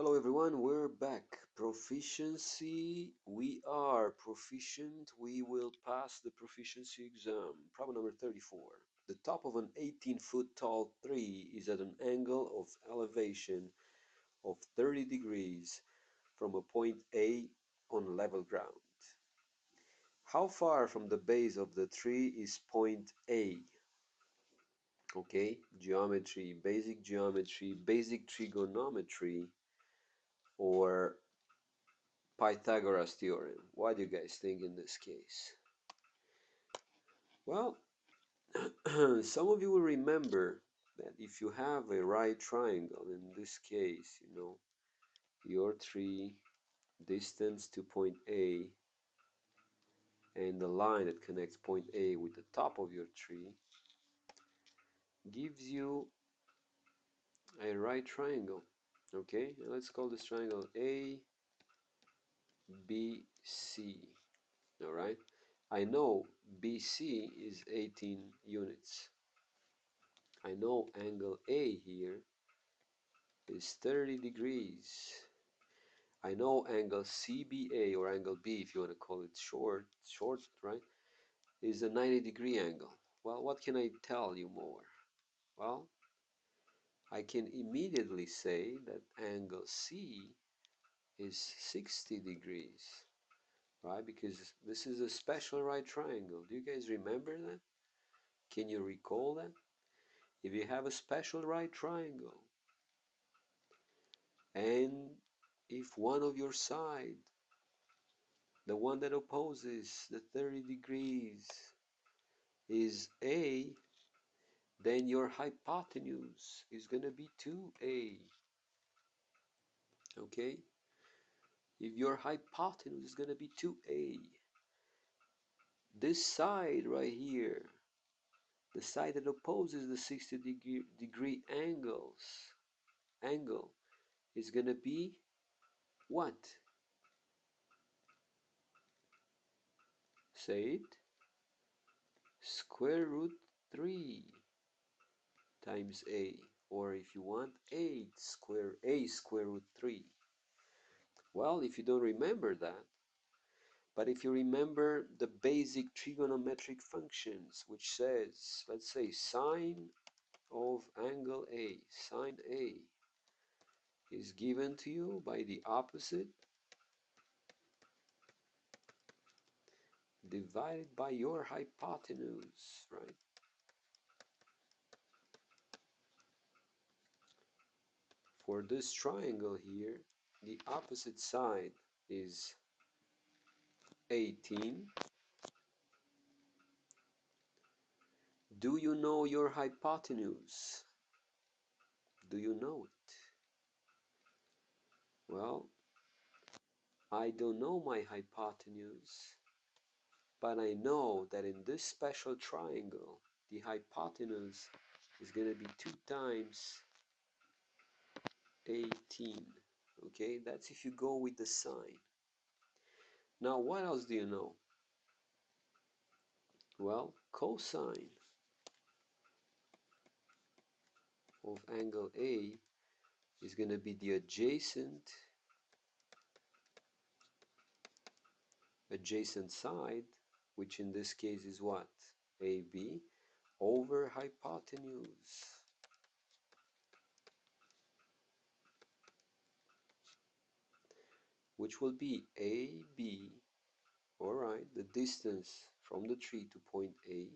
Hello everyone, we're back. Proficiency, we are proficient. We will pass the proficiency exam. Problem number 34. The top of an 18-foot tall tree is at an angle of elevation of 30 degrees from a point A on level ground. How far from the base of the tree is point A? Okay, geometry, basic trigonometry, or Pythagoras theorem. What do you guys think in this case? Well, some of you will remember that if you have a right triangle, in this case, your tree, distance to point A, and the line that connects point A with the top of your tree gives you a right triangle. Okay, let's call this triangle A, B, C. All right, I know BC is 18 units. I know angle A here is 30 degrees. I know angle CBA, or angle B if you want to call it short, right, is a 90-degree angle. Well, what can I tell you more? Well, I can immediately say that angle C is 60 degrees, right? Because this is a special right triangle. Do you guys remember that? Can you recall that? If you have a special right triangle, and if one of your side, the one that opposes the 30 degrees, is A, then your hypotenuse is going to be 2A. Okay? If your hypotenuse is going to be 2A, this side right here, the side that opposes the 60 degree angle, is going to be what? Say it. Square root 3 times A, or if you want, A square root 3. Well, if you don't remember that, but if you remember the basic trigonometric functions, which says, let's say, sine of angle A, sine A, is given to you by the opposite divided by your hypotenuse, right? For this triangle here, the opposite side is 18. Do you know your hypotenuse? Do you know it? Well, I don't know my hypotenuse, but I know that in this special triangle, the hypotenuse is going to be 2 times 18. Okay, that's if you go with the sign. Now, what else do you know? Well, cosine of angle A is going to be the adjacent side, which in this case is what? AB over hypotenuse. Which will be AB, alright, the distance from the tree to point A,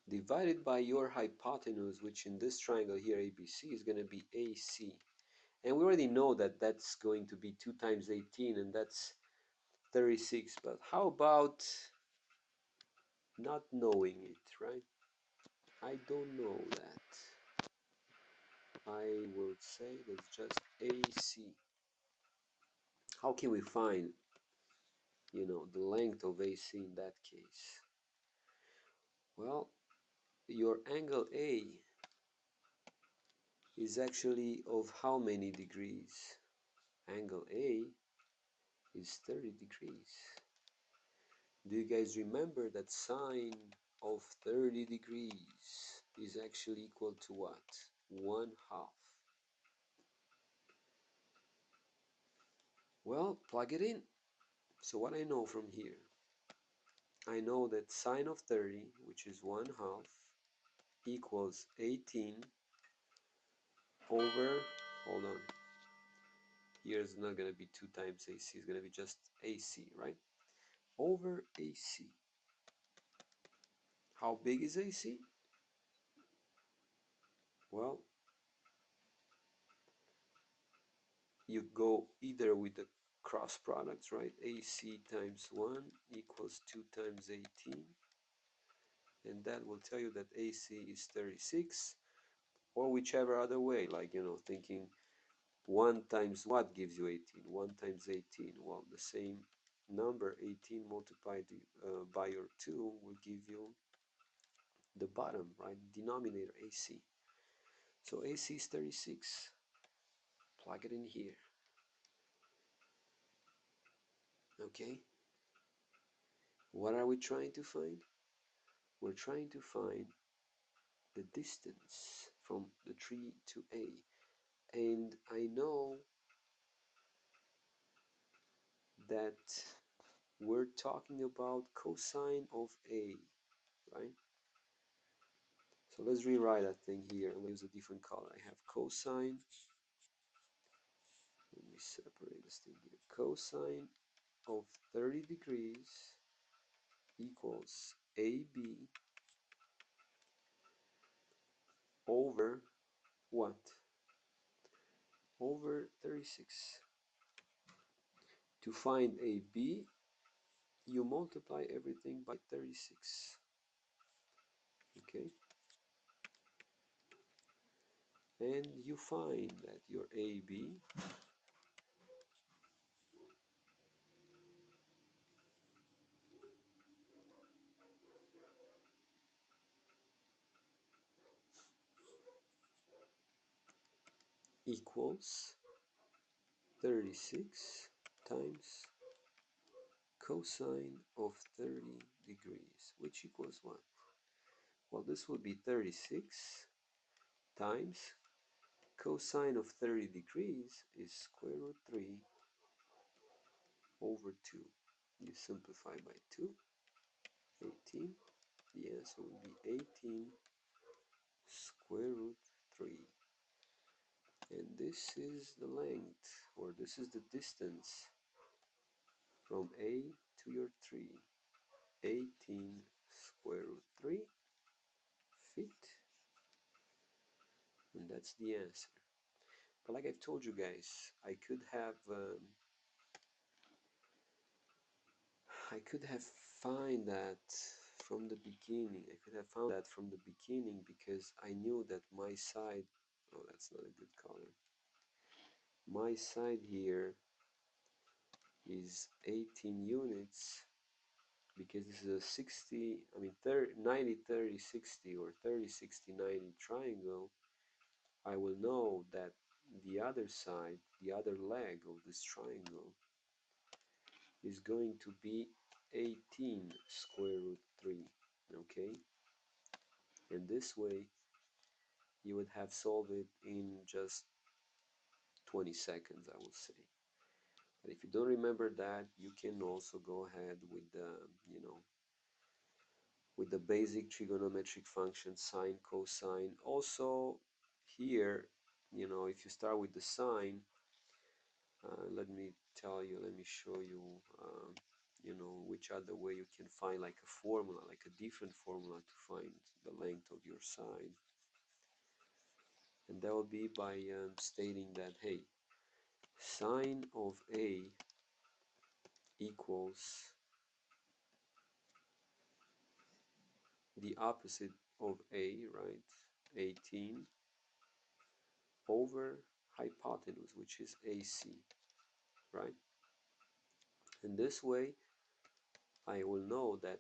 divided by your hypotenuse, which in this triangle here, ABC, is going to be AC. And we already know that that's going to be 2 times 18, and that's 36. But how about not knowing it, right? I don't know that. I will say that's just AC. How can we find, the length of AC in that case? Well, your angle A is actually of how many degrees? Angle A is 30 degrees. Do you guys remember that sine of 30 degrees is actually equal to what? 1/2. Well, plug it in. So what I know from here, I know that sine of 30, which is 1/2, equals 18 over, hold on, here is not going to be 2 times AC, it's going to be just AC, right? Over AC. How big is AC? Well, you go either with the cross products, right? AC times 1 equals 2 times 18, and that will tell you that AC is 36, or whichever other way, like, you know, thinking 1 times what gives you 18? 1 times 18, well, the same number, 18 multiplied by your 2 will give you the bottom, right? Denominator, AC. So AC is 36. Plug it in here. Okay? What are we trying to find? We're trying to find the distance from the tree to A. And I know that we're talking about cosine of A, right? So let's rewrite that thing here. I'm going to use a different color. I have cosine. Let me separate this thing here. Cosine of 30 degrees equals AB over what? Over 36. To find AB, you multiply everything by 36. Okay? And you find that your AB equals 36 times cosine of 30 degrees, which equals what? Well, this would be 36 times cosine of 30 degrees is square root 3 over 2. You simplify by 2, 18. The answer would be 18 square root 3. And this is the length, or this is the distance from A to your tree. 18 square root 3 feet. And that's the answer. But like I've told you guys, I could have found that from the beginning. I could have found that from the beginning because I knew that my side, oh, that's not a good color. My side here is 18 units because this is a 60, I mean 30, 90, 30, 60 or 30, 60, 90 triangle. I will know that the other side, the other leg of this triangle is going to be 18 square root 3, okay? And this way you would have solved it in just 20 seconds, I will say. But if you don't remember that, you can also go ahead with the, you know, with the basic trigonometric function sine, cosine. Also here, you know, if you start with the sine, let me tell you, let me show you, you know, which other way you can find like a formula, like a different formula to find the length of your sine. And that will be by stating that, hey, sine of A equals the opposite of A, right? 18 over hypotenuse, which is AC, right? And this way, I will know that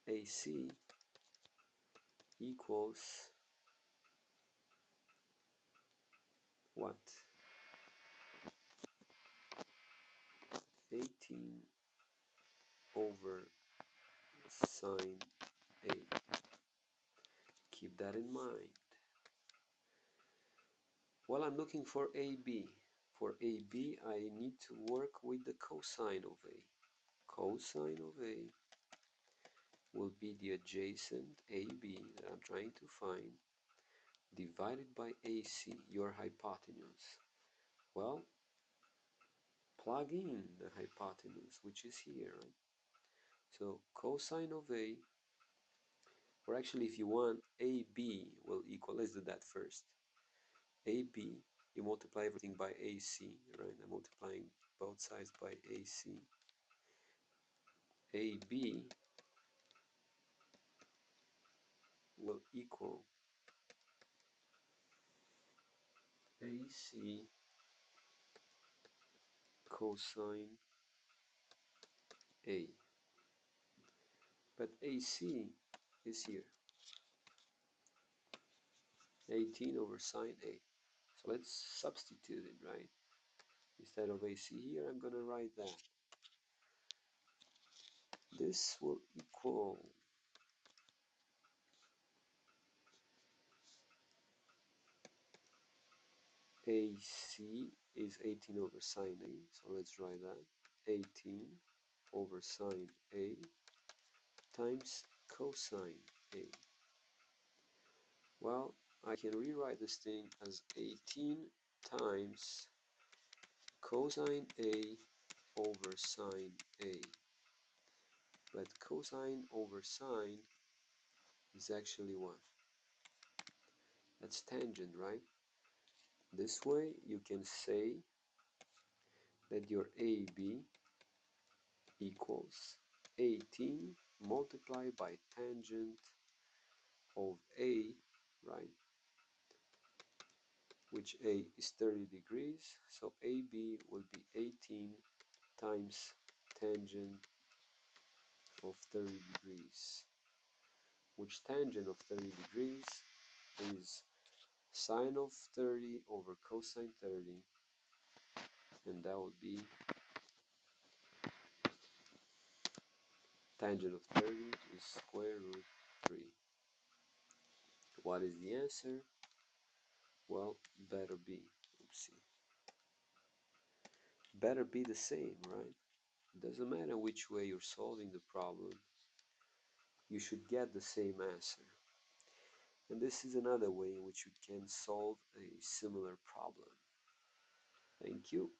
AC equals what? 18 over sine A. Keep that in mind. Well, I'm looking for AB. For AB, I need to work with the cosine of A. Cosine of A will be the adjacent AB that I'm trying to find, divided by AC, your hypotenuse. Well, plug in the hypotenuse, which is here, right? So cosine of A, or actually if you want, AB will equal, let's do that first. AB, you multiply everything by AC, right? I'm multiplying both sides by AC. AB will equal AC cosine A. But AC is here, 18 over sine A. So let's substitute it, right? Instead of AC here, I'm going to write that. This will equal AC is 18 over sine A, so let's write that. 18 over sine A times cosine A. Well, I can rewrite this thing as 18 times cosine A over sine A. But cosine over sine is actually what? That's tangent, right? This way you can say that your AB equals 18 multiplied by tangent of A, right? Which A is 30 degrees, so AB will be 18 times tangent of 30 degrees, which tangent of 30 degrees is sine of 30 over cosine 30, and that would be tangent of 30 is square root 3. What is the answer? Well, better be, oopsie, better be the same, right? It doesn't matter which way you're solving the problem, you should get the same answer. And this is another way in which you can solve a similar problem. Thank you.